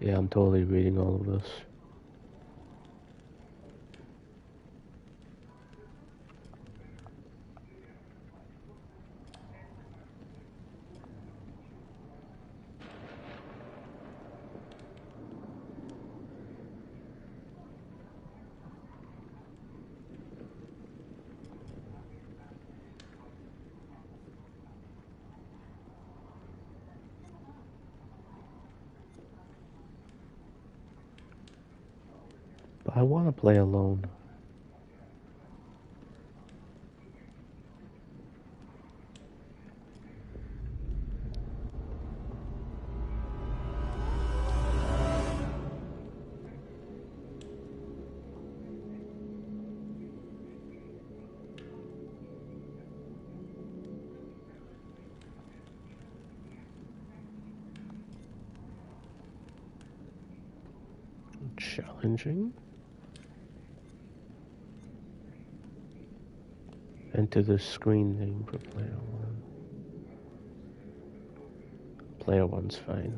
Yeah, I'm totally reading all of this. But I want to play alone. Challenging. Enter the screen name for player one. Player one's fine.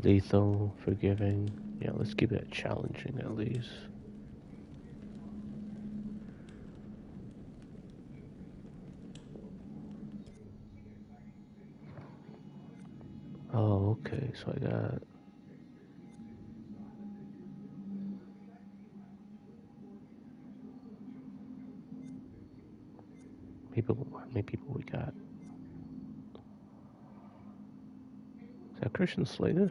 Lethal, forgiving. Yeah, let's keep it challenging at least. Oh, okay, so I got... People, how many people we got? Is that Christian Slater?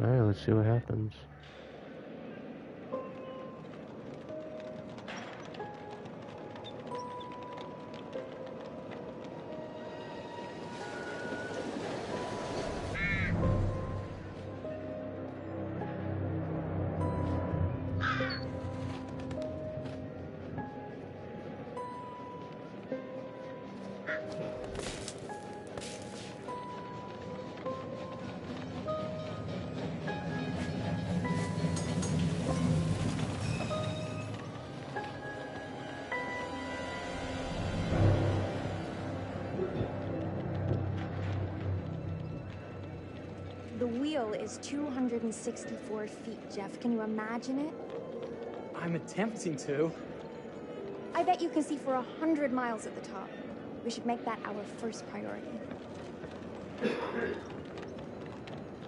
Alright, let's see what happens. The wheel is 264 feet, Jeff. Can you imagine it? I'm attempting to. I bet you can see for 100 miles at the top. We should make that our first priority.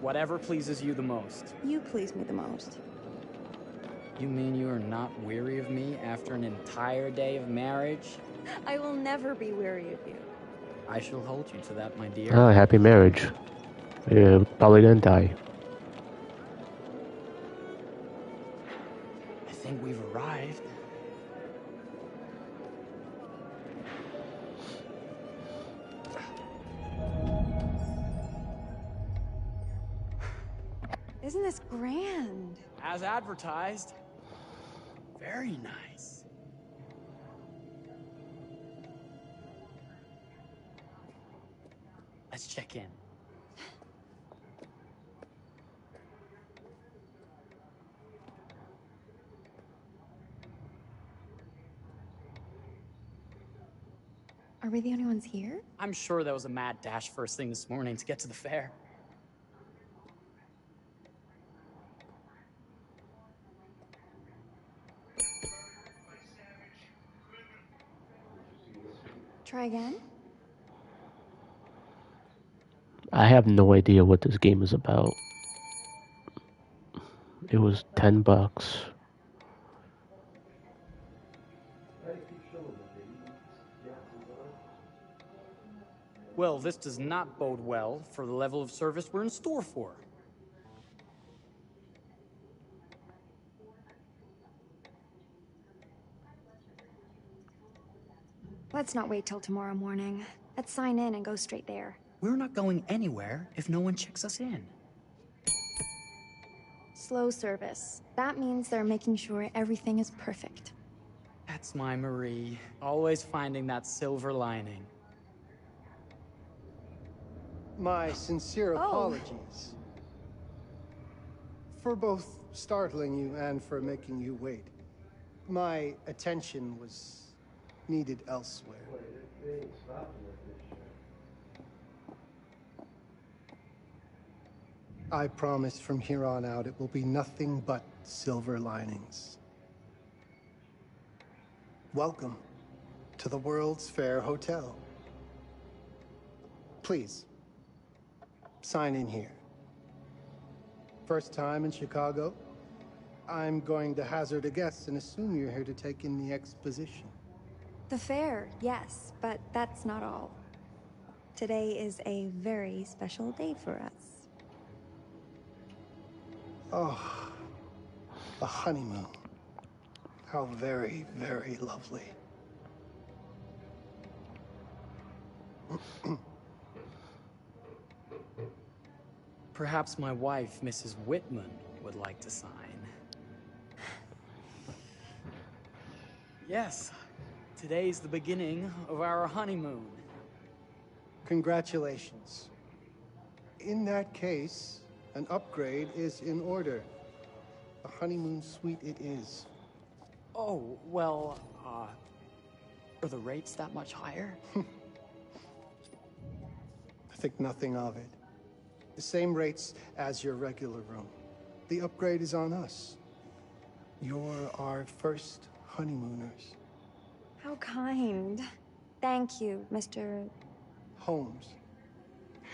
Whatever pleases you the most. You please me the most. You mean you are not weary of me after an entire day of marriage? I will never be weary of you. I shall hold you to that, my dear. Oh, happy marriage. You're probably gonna die. I think we've arrived. Isn't this grand? As advertised. Very nice. Let's check in. Are we the only ones here? I'm sure there was a mad dash first thing this morning to get to the fair. Try again? I have no idea what this game is about. It was $10. Well, this does not bode well for the level of service we're in store for. Let's not wait till tomorrow morning. Let's sign in and go straight there. We're not going anywhere if no one checks us in. Slow service. That means they're making sure everything is perfect. That's my Marie. Always finding that silver lining. My sincere Oh. apologies. For both startling you and for making you wait. My attention was needed elsewhere. I promise from here on out it will be nothing but silver linings. Welcome to the World's Fair Hotel. Please, sign in here. First time in Chicago? I'm going to hazard a guess and assume you're here to take in the exposition. The fair, yes, but that's not all. Today is a very special day for us. Oh, a honeymoon. How very, very lovely. Perhaps my wife, Mrs. Whitman, would like to sign. Yes, today's the beginning of our honeymoon. Congratulations. In that case, an upgrade is in order. A honeymoon suite it is. Oh, well, are the rates that much higher? I think nothing of it. The same rates as your regular room. The upgrade is on us. You're our first honeymooners. How kind. Thank you, Mr. Holmes.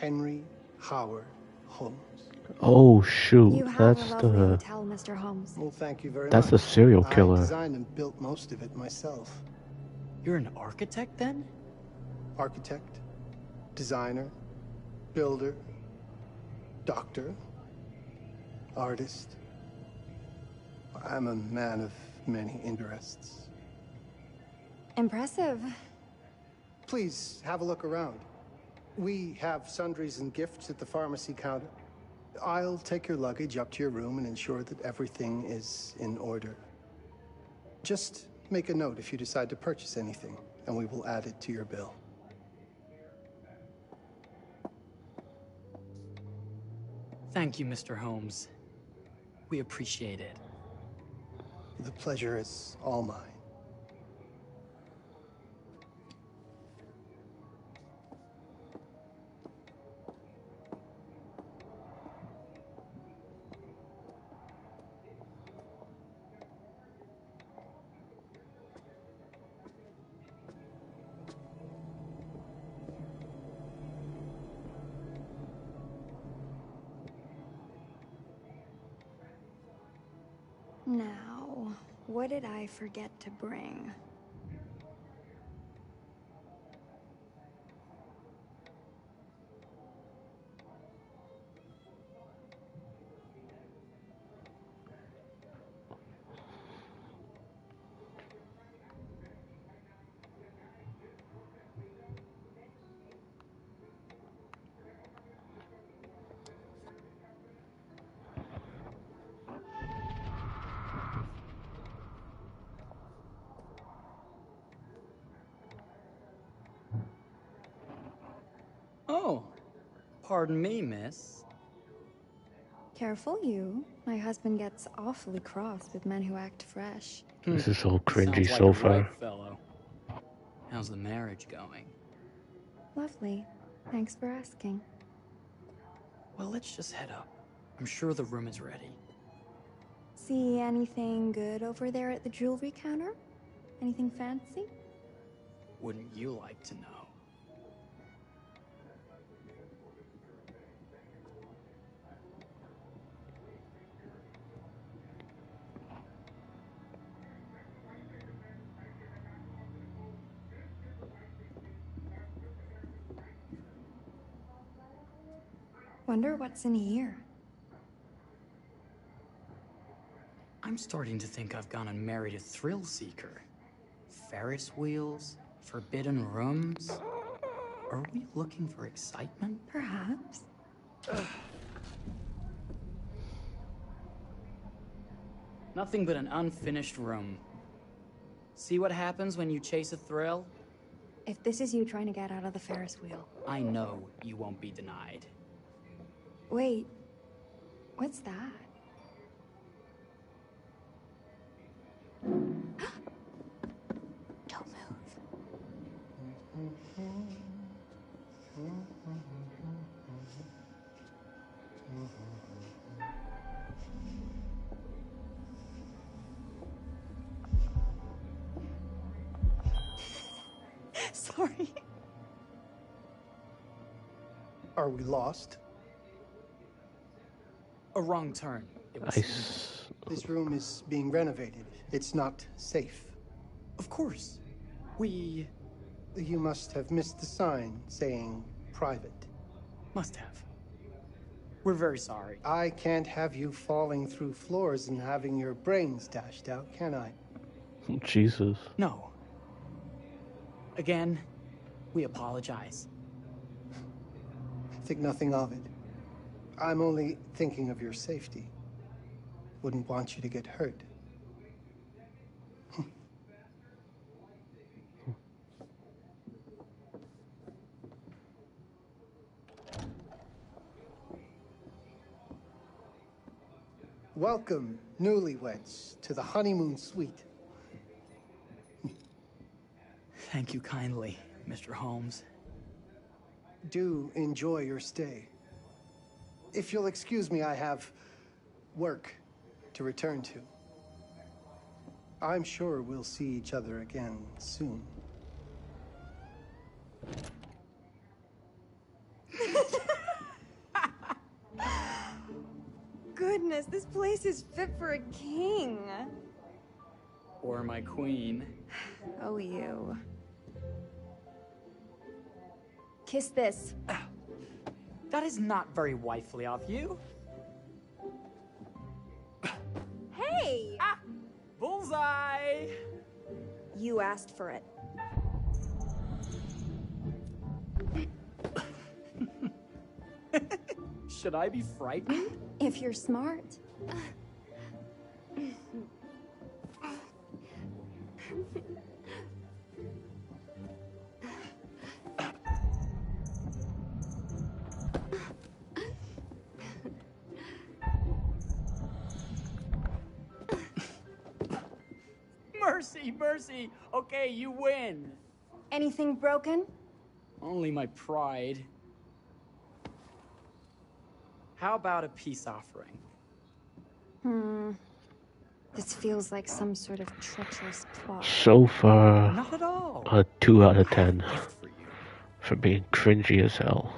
Henry Howard Holmes. Oh shoot, You have that's a lovely the hotel, Mr. Holmes. Well, thank you very that's much. the serial I killer. designed and built most of it myself. You're an architect, then? Architect, designer, builder, doctor, artist. I'm a man of many interests. Impressive. Please have a look around. We have sundries and gifts at the pharmacy counter. I'll take your luggage up to your room and ensure that everything is in order. Just make a note if you decide to purchase anything, and we will add it to your bill. Thank you, Mr. Holmes. We appreciate it. The pleasure is all mine. Now, what did I forget to bring? Oh, pardon me, miss. Careful you. My husband gets awfully cross with men who act fresh. This is so cringy Sounds like so a far. right fellow. How's the marriage going? Lovely. Thanks for asking. Well, let's just head up. I'm sure the room is ready. See anything good over there at the jewelry counter? Anything fancy? Wouldn't you like to know? Wonder what's in here. I'm starting to think I've gone and married a thrill seeker. Ferris wheels, Forbidden rooms? Are we looking for excitement? Perhaps. Nothing but an unfinished room. See what happens when you chase a thrill? If this is you trying to get out of the Ferris wheel. I know you won't be denied. Wait, what's that? Don't move. Sorry. Are we lost? A wrong turn. It was... This room is being renovated. It's not safe. Of course. We... You must have missed the sign saying private. must have. We're very sorry. I can't have you falling through floors and having your brains dashed out, can I? Jesus. No. Again, we apologize. Think nothing of it. I'm only thinking of your safety. Wouldn't want you to get hurt. Welcome, newlyweds, to the honeymoon suite. Thank you kindly, Mr. Holmes. Do enjoy your stay. If you'll excuse me, I have work to return to. I'm sure we'll see each other again soon. Goodness, this place is fit for a king. Or my queen. Oh, you. Kiss this. That is not very wifely of you. Hey! Ah! Bullseye! You asked for it. Should I be frightened? If you're smart. Mercy, mercy! Okay, you win. Anything broken? Only my pride. How about a peace offering? This feels like some sort of treacherous plot. So far, Not at all. a 2 out of 10 Gift for you. for being cringy as hell.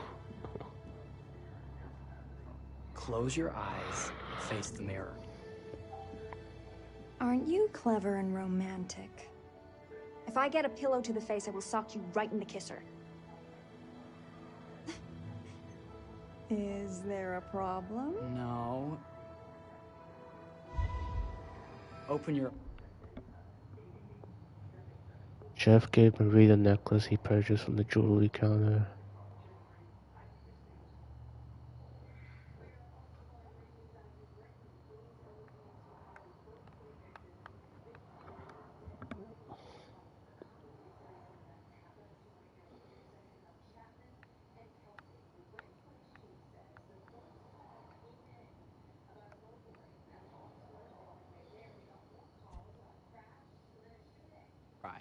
Close your eyes, face the mirror. Aren't you clever and romantic? If I get a pillow to the face, I will sock you right in the kisser. Is there a problem? No. Open your... Jeff gave Marie the necklace he purchased from the jewelry counter.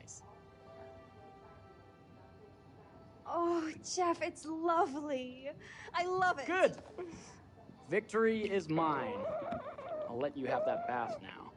eyes. Oh, Jeff, it's lovely. I love it. Good! Victory is mine. I'll let you have that bath now.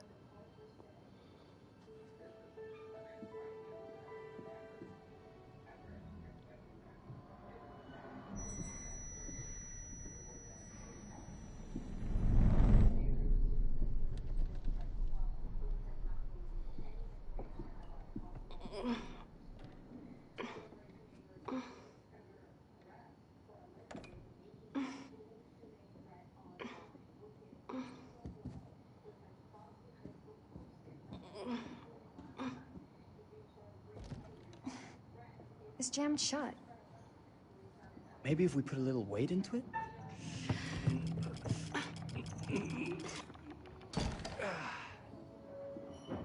It's jammed shut. Maybe if we put a little weight into it?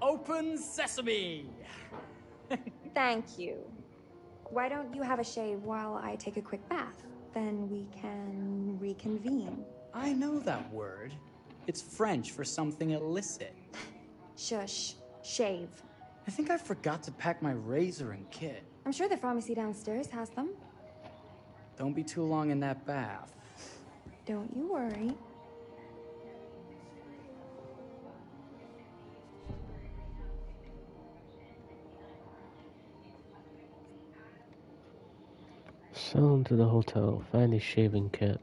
Open sesame! Thank you. Why don't you have a shave while I take a quick bath? Then we can reconvene. I know that word. It's French for something illicit. Shush. Shave. I think I forgot to pack my razor and kit. I'm sure the pharmacy downstairs has them. Don't be too long in that bath. Don't you worry. Sell to the hotel. Find a shaving kit.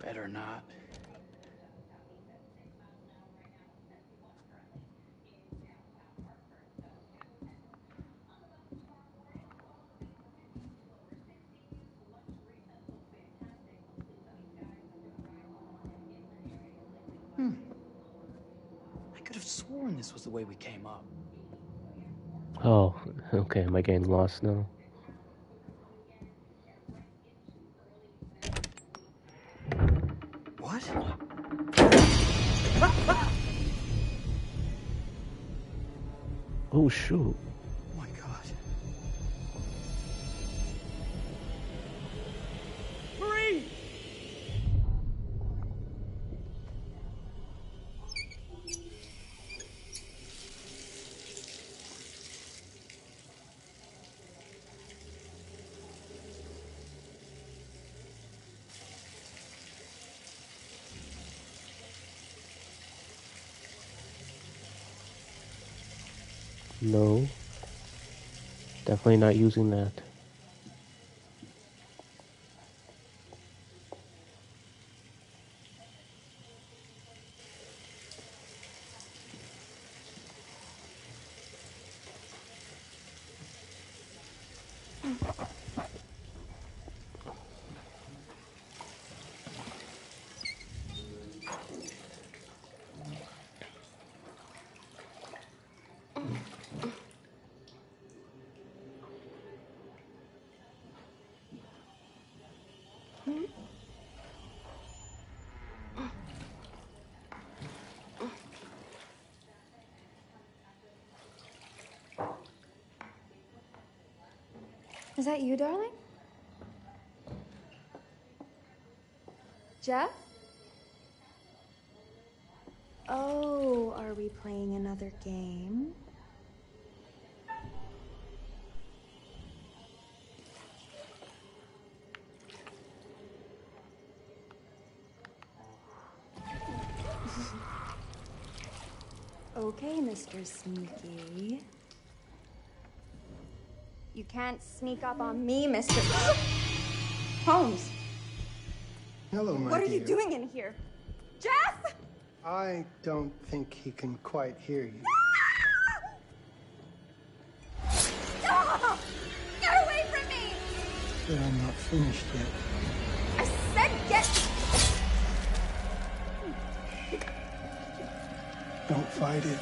Better not. I could have sworn this was the way we came up. Oh, okay. Am I getting lost now? What? Oh, shoot. Oh my god. Marie! No. Definitely not using that. Is that you, darling? Jeff? Oh, are we playing another game? Okay, Mr. Sneaky. You can't sneak up on me, Mr. Holmes. Hello, my What are dear. you doing in here? Jeff! I don't think he can quite hear you. Ah! Get away from me! But I'm not finished yet. I said get... Don't fight it.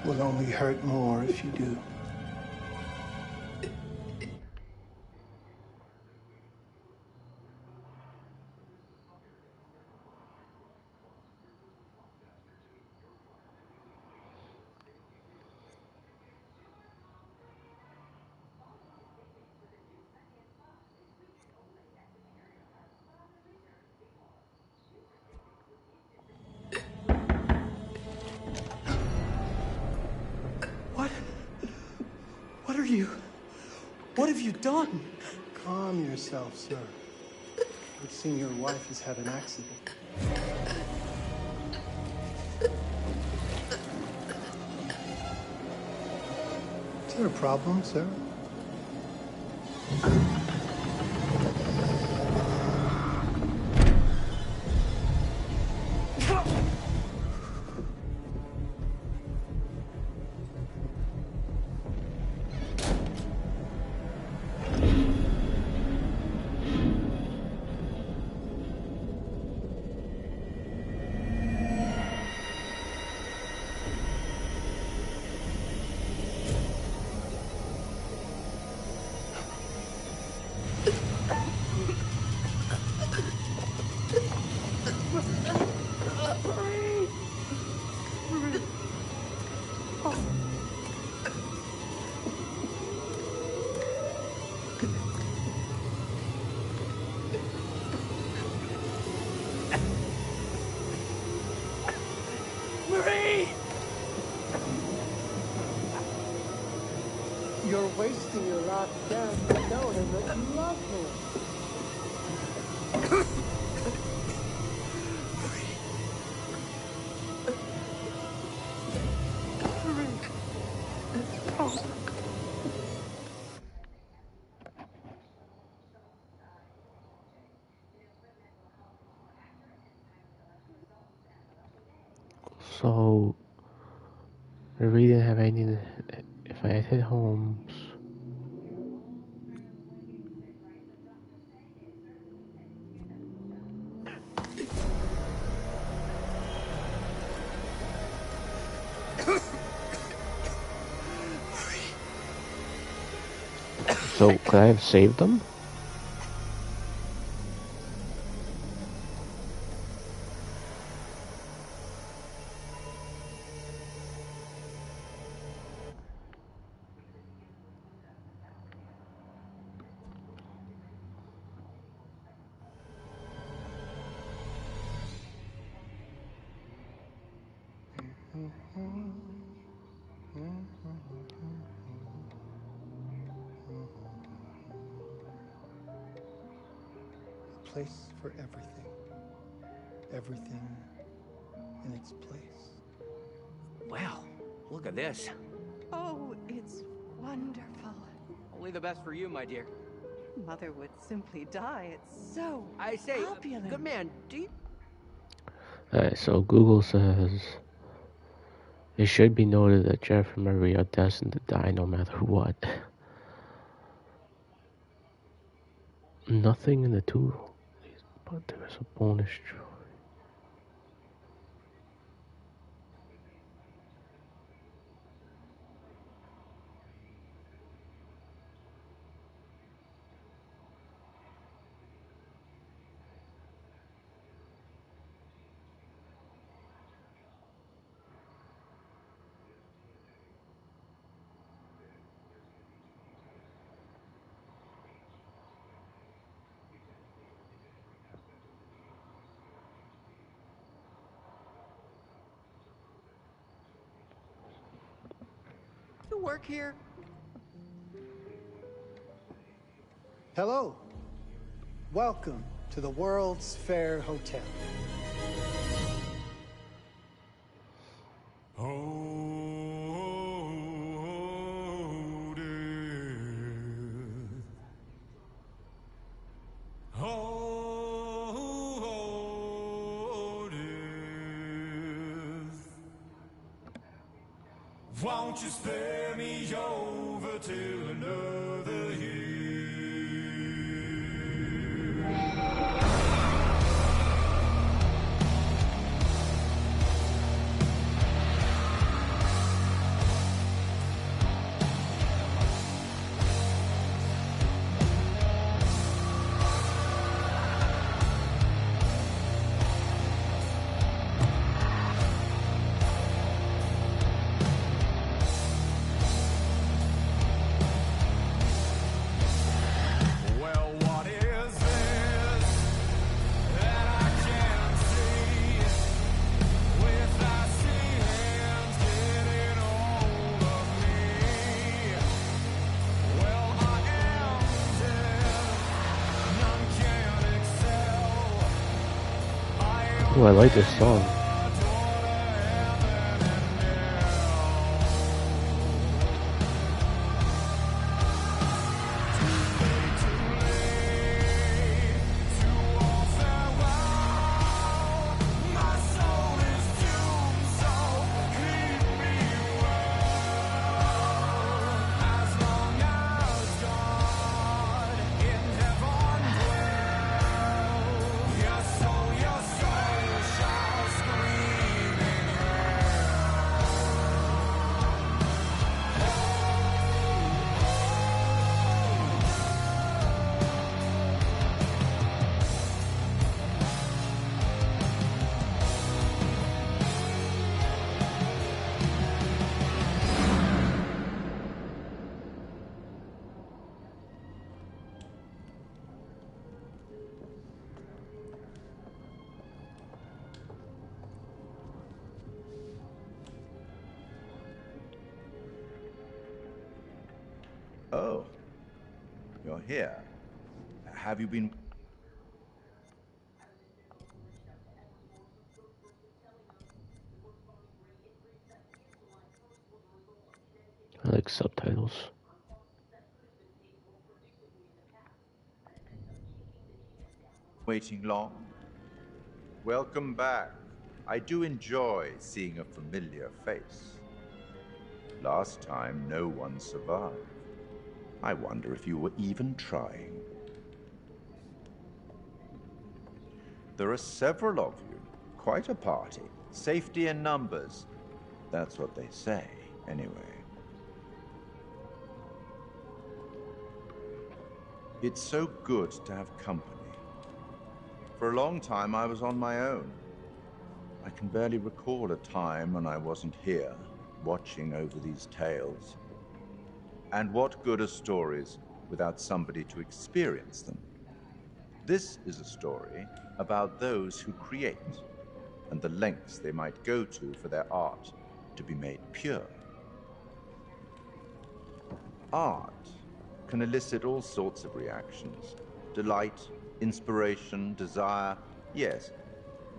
Will only hurt more if you do. What are you? What have you done? Calm yourself, sir. It seems your wife has had an accident. Is there a problem, sir? You're wasting your last chance to tell him that you love him. So, I really didn't have anything. If I had hit Holmes, so could I have saved them? A place for everything. Everything in its place. Wow, look at this. Oh, it's wonderful. Only the best for you, my dear. Mother would simply die. It's so I say, opulent. good man, do you... Alright, so Google says it should be noted that Jeff and Marie are destined to die no matter what. Nothing in the two, but there's a bonus choice. You work here? Hello. Welcome to the World's Fair Hotel. Won't you spare me over till another year? Oh, I like this song. Oh, you're here. Have you been... I like subtitles. waiting long? Welcome back. I do enjoy seeing a familiar face. Last time, no one survived. I wonder if you were even trying. There are several of you. Quite a party. Safety in numbers. That's what they say, anyway. It's so good to have company. For a long time, I was on my own. I can barely recall a time when I wasn't here, watching over these tales. And what good are stories without somebody to experience them? This is a story about those who create, and the lengths they might go to for their art to be made pure. Art can elicit all sorts of reactions. Delight, inspiration, desire, yes,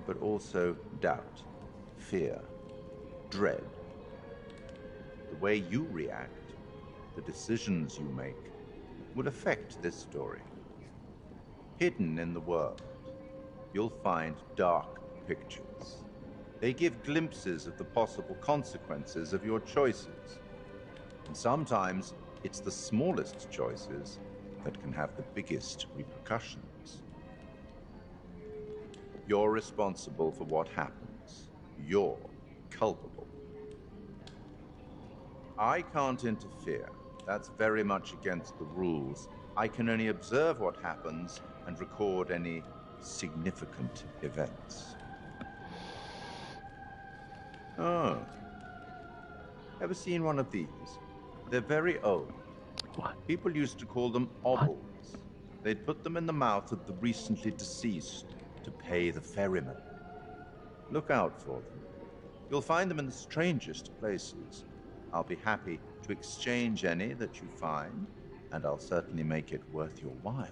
but also doubt, fear, dread. The way you react, the decisions you make, will affect this story. Hidden in the world, you'll find dark pictures. They give glimpses of the possible consequences of your choices. And sometimes it's the smallest choices that can have the biggest repercussions. You're responsible for what happens. You're culpable. I can't interfere. That's very much against the rules. I can only observe what happens and record any significant events. Oh. Ever seen one of these? They're very old. What? People used to call them obbles. They'd put them in the mouth of the recently deceased to pay the ferryman. Look out for them. You'll find them in the strangest places. I'll be happy to exchange any that you find, and I'll certainly make it worth your while.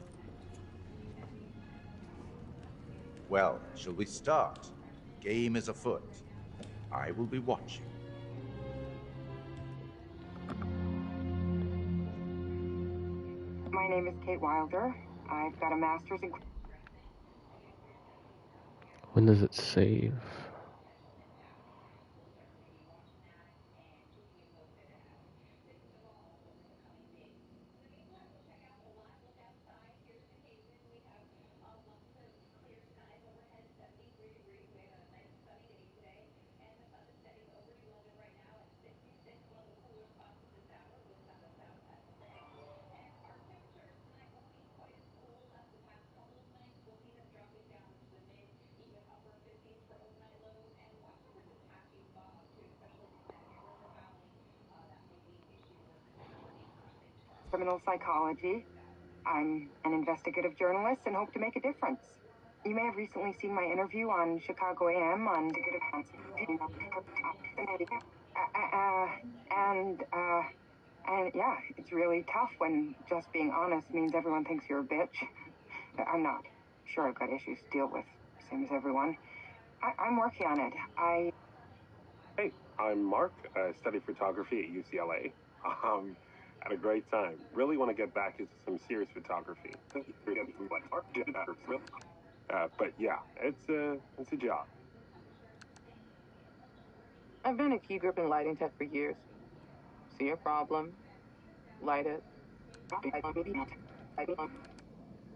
Well, shall we start? Game is afoot. I will be watching. My name is Kate Wilder. I've got a master's in... When does it save? criminal psychology. I'm an investigative journalist and hope to make a difference. You may have recently seen my interview on Chicago AM on and yeah, it's really tough when just being honest means everyone thinks you're a bitch. I'm not. Sure, I've got issues to deal with, same as everyone. I'm working on it. Hey, I'm Mark. I study photography at UCLA. Had a great time. Really want to get back into some serious photography. But yeah, it's a job. I've been a key grip and lighting tech for years. See a problem, light it.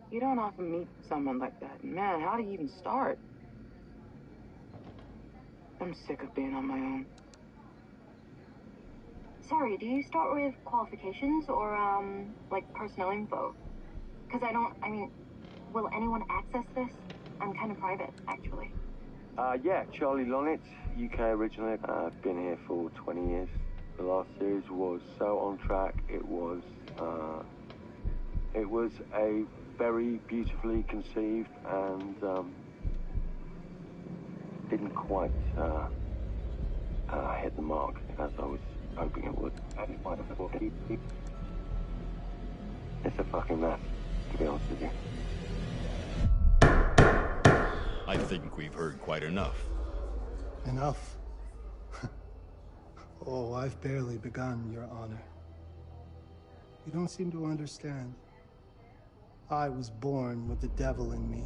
You don't often meet someone like that. Man, how do you even start? I'm sick of being on my own. Sorry, do you start with qualifications or, like personnel info? Because will anyone access this? I'm kind of private, actually. Yeah, Charlie Lonitz, UK originally. I've been here for 20 years. The last series was so on track. It was a very beautifully conceived and didn't quite hit the mark as I was hoping it would. just a fucking mess, to be honest with you. I think we've heard quite enough. Enough? Oh, I've barely begun, Your Honor. You don't seem to understand. I was born with the devil in me.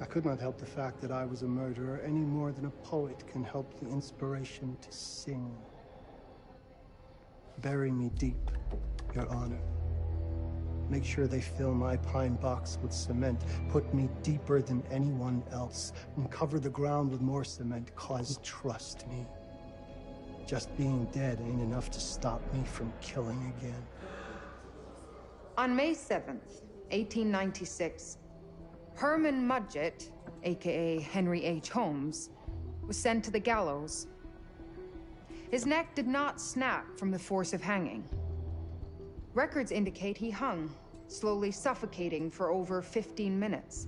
I could not help the fact that I was a murderer any more than a poet can help the inspiration to sing. Bury me deep, Your Honor. Make sure they fill my pine box with cement. Put me deeper than anyone else. And cover the ground with more cement, 'cause trust me, just being dead ain't enough to stop me from killing again. On May 7th, 1896, Herman Mudgett, aka Henry H. Holmes, was sent to the gallows. His neck did not snap from the force of hanging. Records indicate he hung, slowly suffocating for over 15 minutes,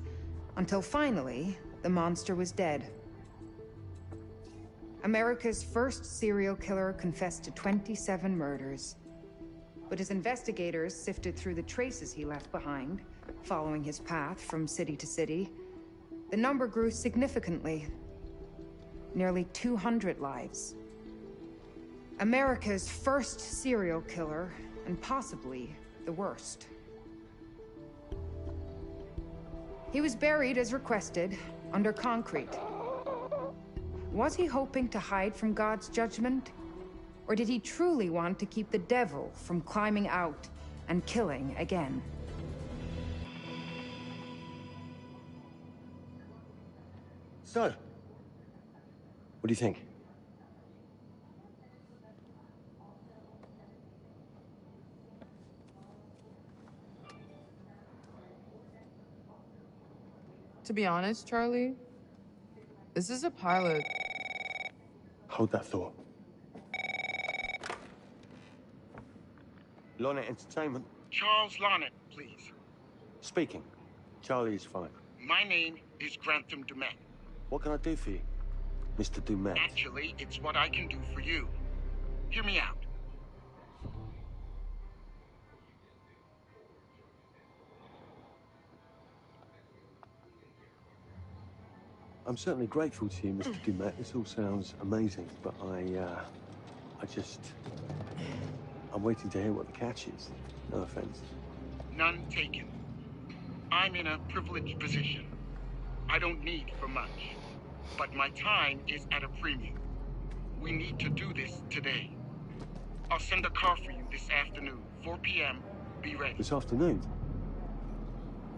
until finally, the monster was dead. America's first serial killer confessed to 27 murders. But as investigators sifted through the traces he left behind, following his path from city to city, the number grew significantly. Nearly 200 lives. America's first serial killer, and possibly the worst. He was buried as requested, under concrete. Was he hoping to hide from God's judgment? Or did he truly want to keep the devil from climbing out and killing again? So, what do you think? To be honest, Charlie, this is a pilot. Hold that thought. Lonnet Entertainment. Charles Lonnet, please. Speaking. Charlie is fine. My name is Grantham Dumet. What can I do for you, Mr. Dumet? Actually, it's what I can do for you. Hear me out. I'm certainly grateful to you, Mr. Dumet. This all sounds amazing, but I'm waiting to hear what the catch is. No offense. None taken. I'm in a privileged position. I don't need for much. But my time is at a premium. We need to do this today. I'll send a car for you this afternoon, 4 p.m. Be ready. This afternoon?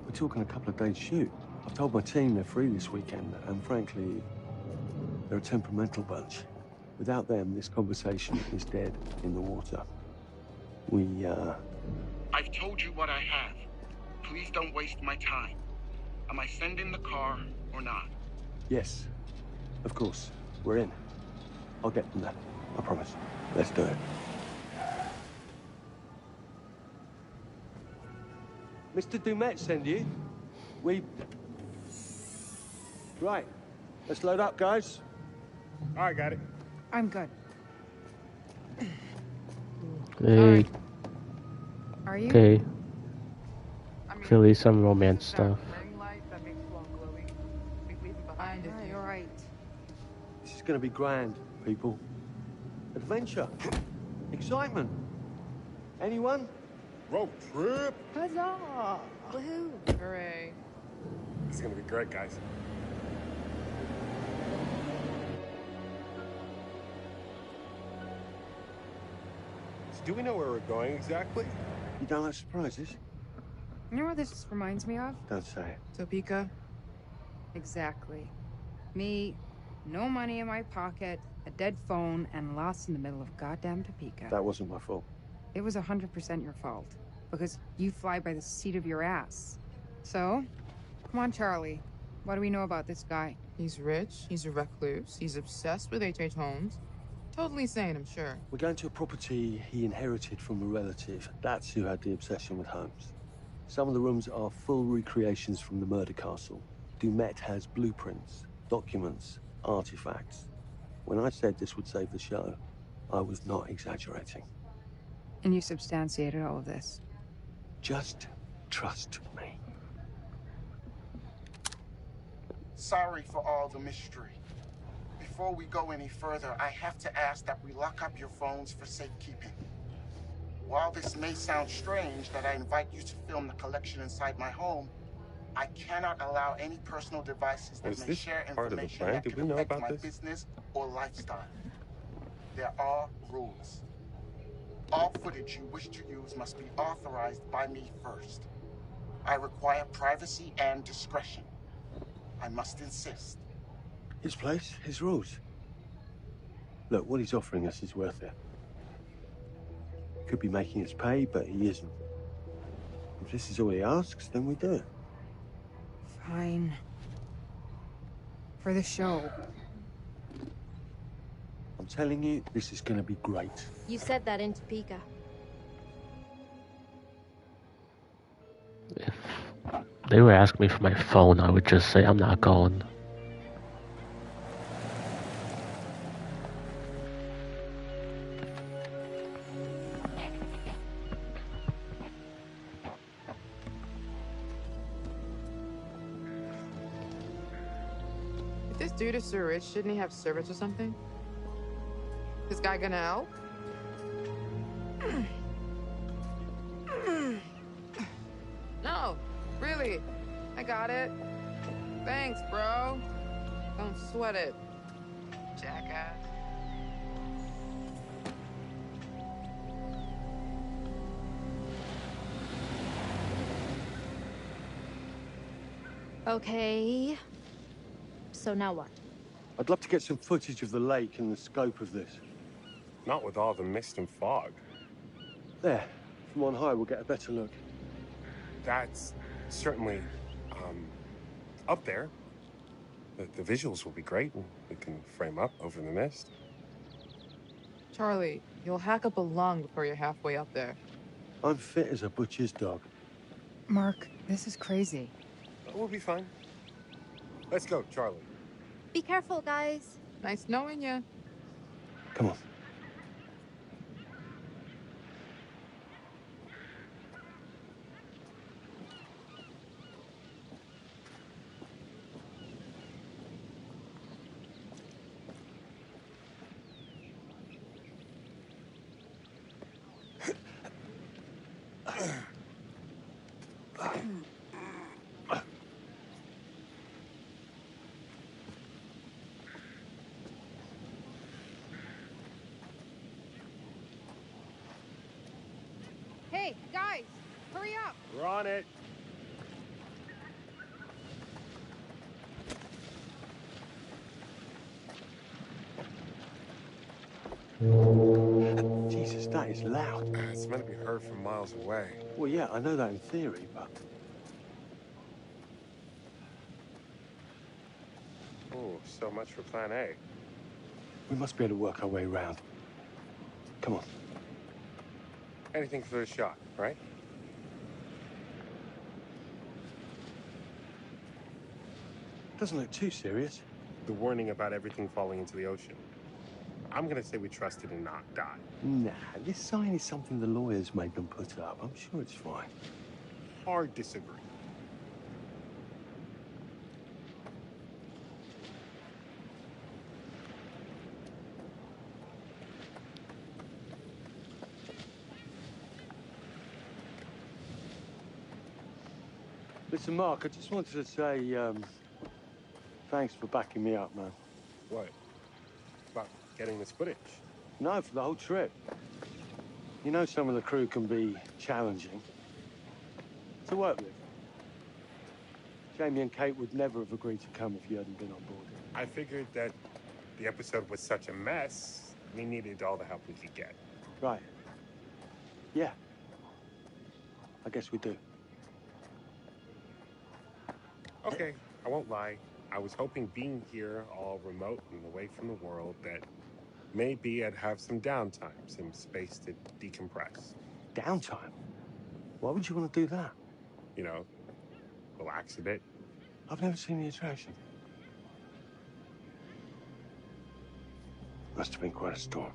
We're talking a couple of days shoot. I've told my team they're free this weekend, and frankly, they're a temperamental bunch. Without them, this conversation is dead in the water. I've told you what I have. Please don't waste my time. Am I sending the car or not? Yes, of course. We're in. I'll get them there. I promise. Let's do it. Mr. Dumet send you? Right. Let's load up, guys. All right, got it. I'm good. Hey. Are you? Okay. Really some romance stuff. You're right. This is going to be grand, people. Adventure. Excitement. Anyone? Road trip. Huzzah! Woohoo! Hooray. This is gonna be great, guys. So do we know where we're going exactly? You don't like surprises? You know what this reminds me of? Don't say it. Topeka? Exactly. Me, no money in my pocket, a dead phone, and lost in the middle of goddamn Topeka. That wasn't my fault. It was 100% your fault. Because you fly by the seat of your ass. So, come on, Charlie. What do we know about this guy? He's rich, he's a recluse, he's obsessed with H.H. Holmes. Totally sane, I'm sure. We're going to a property he inherited from a relative. That's who had the obsession with Holmes. Some of the rooms are full recreations from the murder castle. Dumet has blueprints, documents, artifacts. When I said this would save the show, I was not exaggerating. And you substantiated all of this. Just trust me. Sorry for all the mystery. Before we go any further, I have to ask that we lock up your phones for safekeeping. While this may sound strange that I invite you to film the collection inside my home, I cannot allow any personal devices that may share information that could affect my business or lifestyle. There are rules. All footage you wish to use must be authorized by me first. I require privacy and discretion. I must insist. His place, his rules. Look, what he's offering us is worth it. Could be making us pay, but he isn't. If this is all he asks, then we do it. Fine. For the show. I'm telling you, this is gonna be great. You said that in Topeka. If they were asking me for my phone, I would just say I'm not going. If this dude is so rich, shouldn't he have servants or something? This guy gonna help? No, really. I got it. Thanks, bro. Don't sweat it. Jackass. Okay. So now what? I'd love to get some footage of the lake and the scope of this. Not with all the mist and fog. There, from on high, we'll get a better look. That's certainly, up there. The visuals will be great, and we can frame up over the mist. Charlie, you'll hack up a lung before you're halfway up there. I'm fit as a butcher's dog. Mark, this is crazy. We'll be fine. Let's go, Charlie. Be careful, guys. Nice knowing you. Come on. Hey, guys, hurry up. We're on it. Jesus, that is loud. It's meant to be heard from miles away. Well, yeah, I know that in theory, but... Oh, so much for plan A. We must be able to work our way around. Come on. Anything for the shot, right? Doesn't look too serious. The warning about everything falling into the ocean. I'm gonna say we trust it and not die. Nah, this sign is something the lawyers made them put up. I'm sure it's fine. Hard disagree. Listen, Mark, I just wanted to say, thanks for backing me up, man. What? About getting this footage? No, for the whole trip. You know some of the crew can be challenging to work with. Jamie and Kate would never have agreed to come if you hadn't been on board. I figured that the episode was such a mess, we needed all the help we could get. Right. Yeah. I guess we do. Okay, I won't lie. I was hoping being here, all remote and away from the world, that maybe I'd have some downtime, some space to decompress. Downtime? Why would you want to do that? You know, relax a bit. I've never seen the attraction. Must have been quite a storm.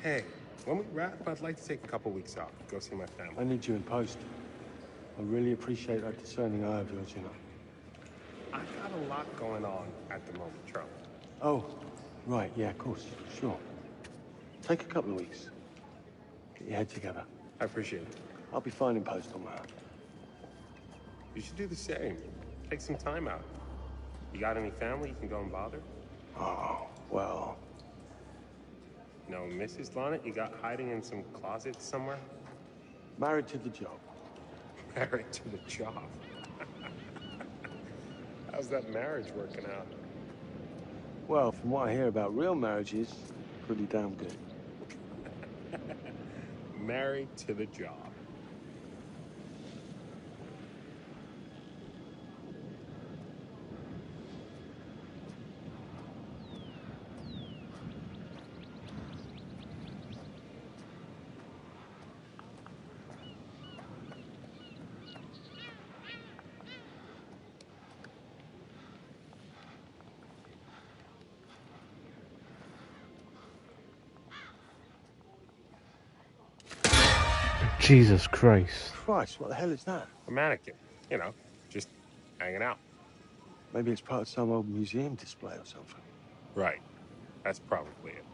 Hey, when we wrap, I'd like to take a couple weeks off, go see my family. I need you in post. I really appreciate that discerning eye of yours, you know. I've got a lot going on at the moment, Charlie. Oh, right, yeah, of course, sure. Take a couple of weeks. Get your head together. I appreciate it. I'll be fine in post on that. You should do the same. Take some time out. You got any family you can go and bother? Oh, well... No, Mrs. Lonnet, you got hiding in some closet somewhere? Married to the job. Married to the job? How's that marriage working out? Well, from what I hear about real marriages, pretty damn good. Married to the job. Jesus Christ. Christ, what the hell is that? A mannequin. You know, just hanging out. Maybe it's part of some old museum display or something. Right. That's probably it.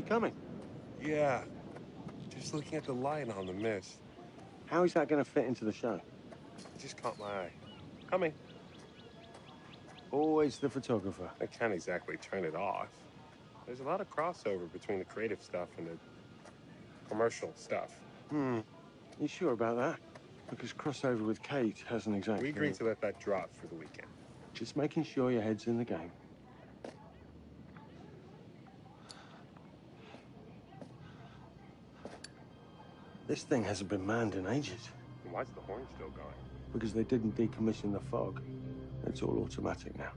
Coming? Yeah. Just looking at the light on the mist. How is that going to fit into the show? It just caught my eye. Coming. Always the photographer. I can't exactly turn it off. There's a lot of crossover between the creative stuff and the commercial stuff. You sure about that? Because crossover with Kate hasn't exactly... We agreed to let that drop for the weekend. Just making sure your head's in the game. This thing hasn't been manned in ages. And why's the horn still going? Because they didn't decommission the fog. It's all automatic now.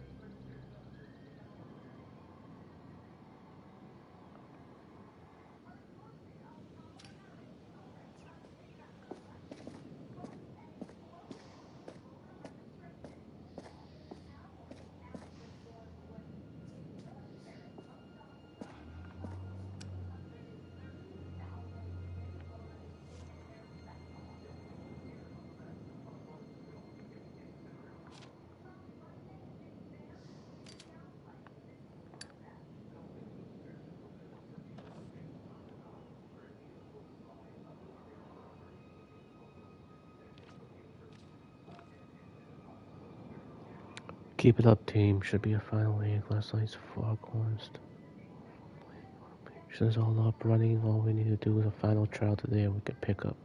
Keep it up, team. Should be a final league. Last night's foghorns. Pictures all up, running. All we need to do is a final trial today and we can pick up.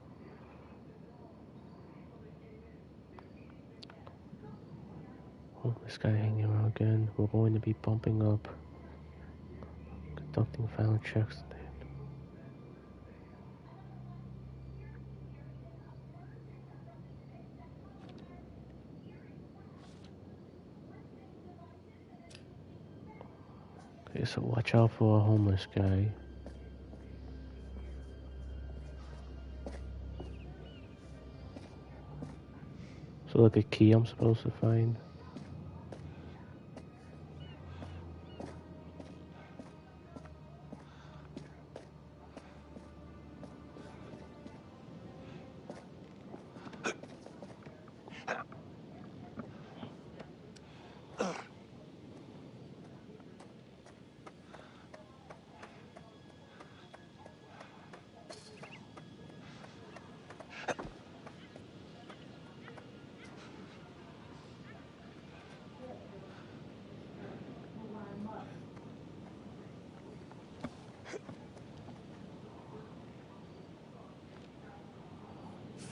Oh, this guy hanging around again. We're going to be bumping up. Conducting final checks today. Okay, so watch out for a homeless guy. So like a key I'm supposed to find.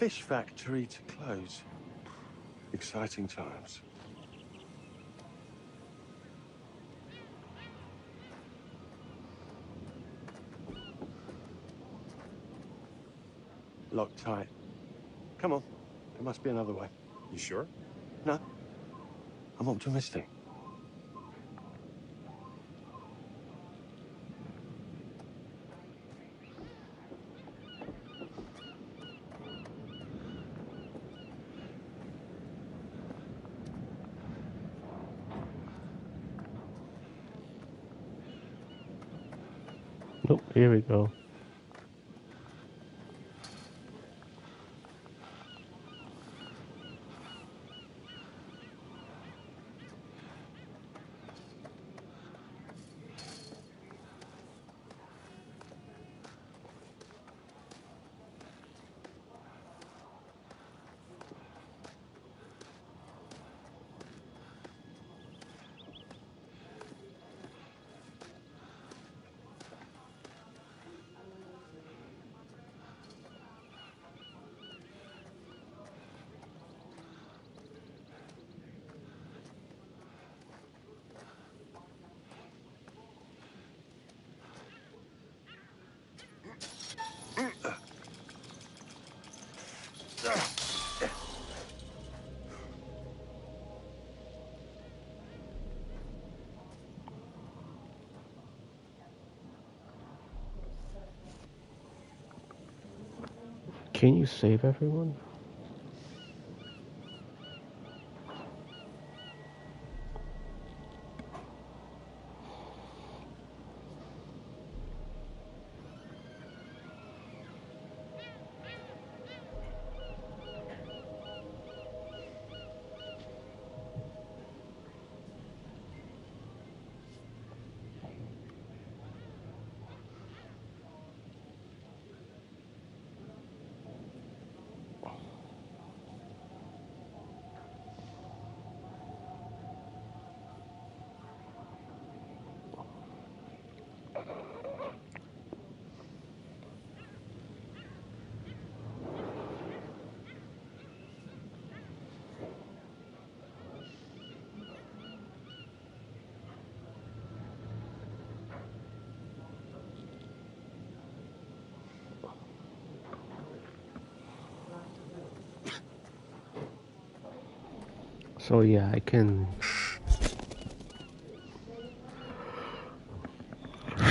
fish factory to close. Exciting times. Locked tight. Come on. There must be another way. You sure? No. I'm optimistic. Nope, here we go. Can you save everyone? So yeah, I can.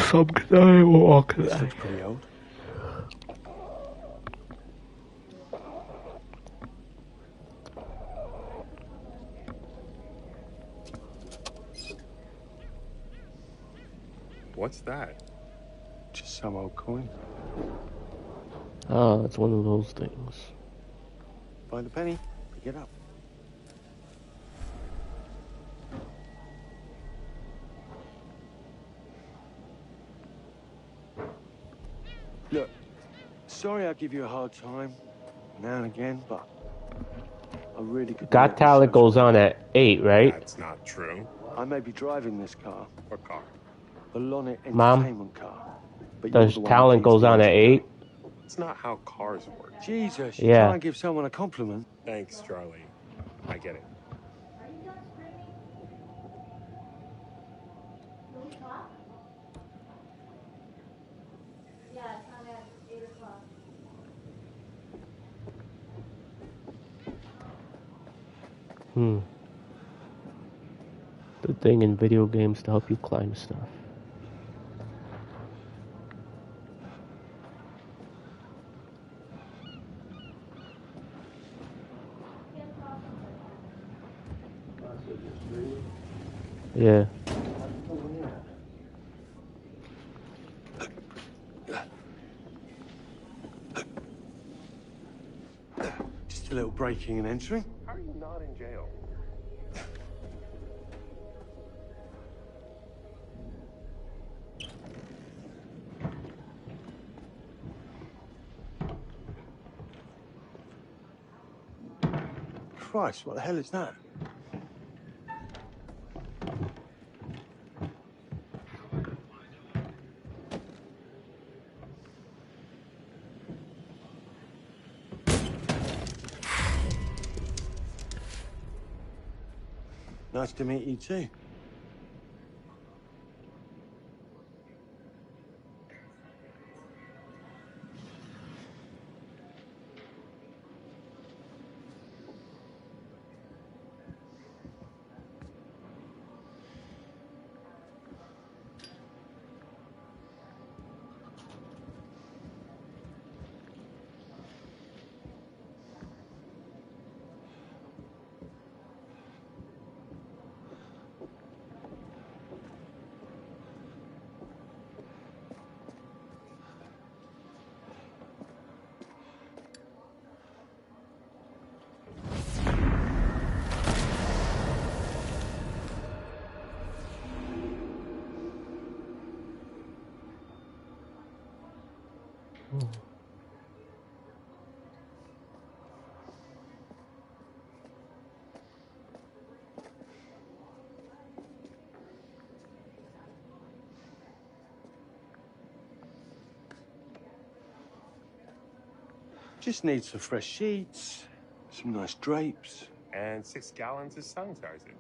Some guy walk. This looks pretty old. What's that? Just some old coin. Oh, it's one of those things. Find a penny, pick it up. Look, sorry I give you a hard time now and again, but I really could. Got Talent goes on at 8, right? That's not true. I may be driving this car. What car? The Lonnet Mom? Entertainment car. But Does Talent goes on at 8? It's not how cars work. Jesus, you Yeah. try and give someone a compliment. Thanks, Charlie. I get it. The thing in video games to help you climb stuff. Yeah. Just a little breaking and entering. How are you not in jail? Christ, what the hell is that? Nice to meet you too. Just need some fresh sheets, some nice drapes. And 6 gallons of sanitizer.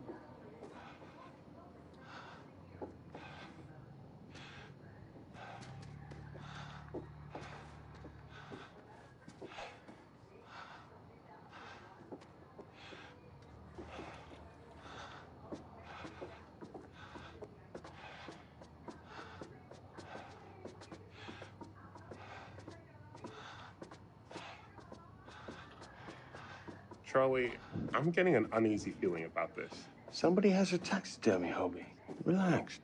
Charlie, I'm getting an uneasy feeling about this. Somebody has a taxidermy hobby. Relax.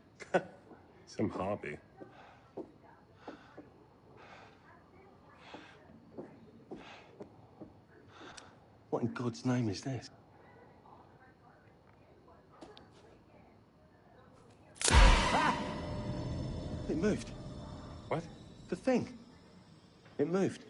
Some hobby. What in God's name is this? Ah! It moved. What? The thing. It moved.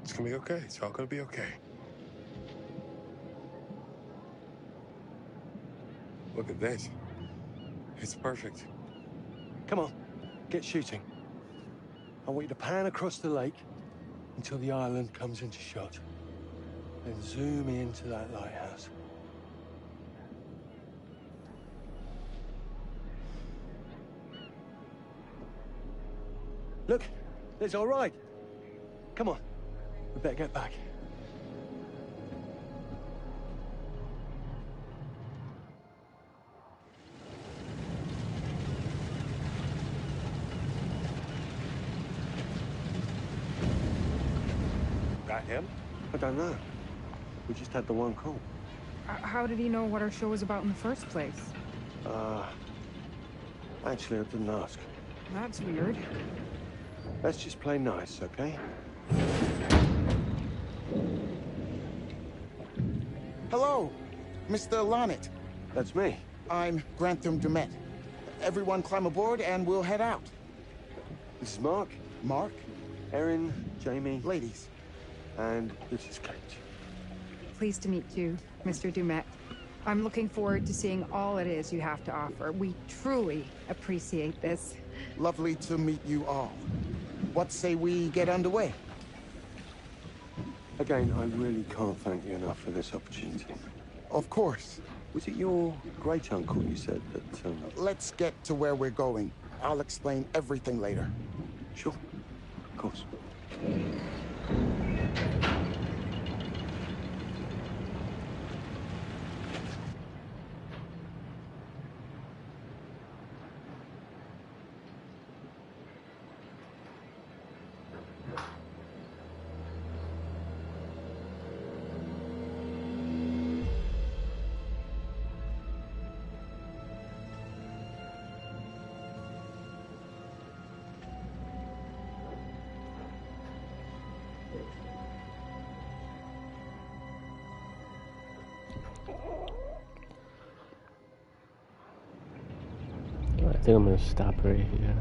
It's gonna be okay. It's all gonna be okay. Look at this. It's perfect. Come on, get shooting. I want you to pan across the lake until the island comes into shot. Then zoom into that lighthouse. Look, it's all right. Come on, we better get back. That him? I don't know. We just had the one call. How did he know what our show was about in the first place? Actually, I didn't ask. That's weird. Let's just play nice, okay? Hello, Mr. Lonnet. That's me. I'm Grantham Dumet. Everyone climb aboard and we'll head out. This is Mark. Mark? Erin, Jamie. Ladies. And this is Kate. Pleased to meet you, Mr. Dumet. I'm looking forward to seeing all it is you have to offer. We truly appreciate this. Lovely to meet you all. What say we get underway? Again, I really can't thank you enough for this opportunity. Of course. Was it your great-uncle you said that, Let's get to where we're going. I'll explain everything later. Sure. Of course. I think I'm gonna stop right here.